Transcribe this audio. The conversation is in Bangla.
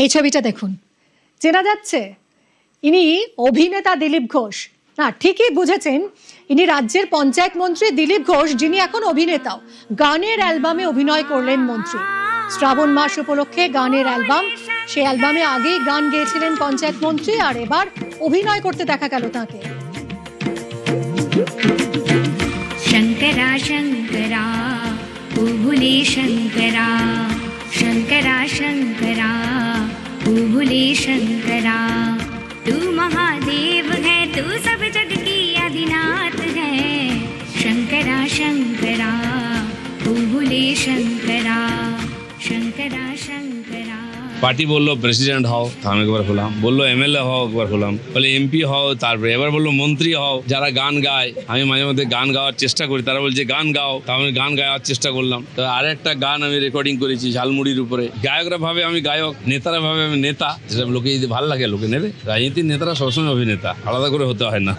এই ছবিটা দেখুন, চেনা যাচ্ছে? ইনি অভিনেতা দিলীপ ঘোষ। না, ঠিকই বুঝেছেন, ইনি রাজ্যের পঞ্চায়েত মন্ত্রী দিলীপ ঘোষ, যিনি এখন অভিনেতাও। গানের অ্যালবামে অভিনয় করলেন মন্ত্রী। শ্রাবণ মাস উপলক্ষে গানের অ্যালবাম, সেই অ্যালবামে আগেই গান গেয়েছিলেন পঞ্চায়েত মন্ত্রী, আর এবার অভিনয় করতে দেখা গেল তাকে। শঙ্করা শঙ্করা ও ভুলে শঙ্করা, शंकरा शंकरा तू भोले शंकरा, तू महादेव है, तू सब जग की आदिनाथ है। शंकरा शंकरा तू भोले शंकरा, शंकरा शंकरा। পার্টি বললো প্রেসিডেন্ট হও, আমি একবার হলাম। বললো এমএলএ হও, একবার হলাম। বলে এমপি হও, তারপরে এবার বললো মন্ত্রী হও। যারা গান গায়, আমি মাঝে মধ্যে গান গাওয়ার চেষ্টা করি, তারা বলছে গান গাও, তা আমি গান গাওয়ার চেষ্টা করলাম। তো আরেকটা গান আমি রেকর্ডিং করেছি ঝালমুড়ির উপরে। গায়করা ভাবে আমি গায়ক, নেতারা ভাবে আমি নেতা। যেটা লোকে যদি ভালো লাগে লোকে নেবে। রাজনীতির নেতারা সবসময় অভিনেতা, আলাদা করে হতে হয় না।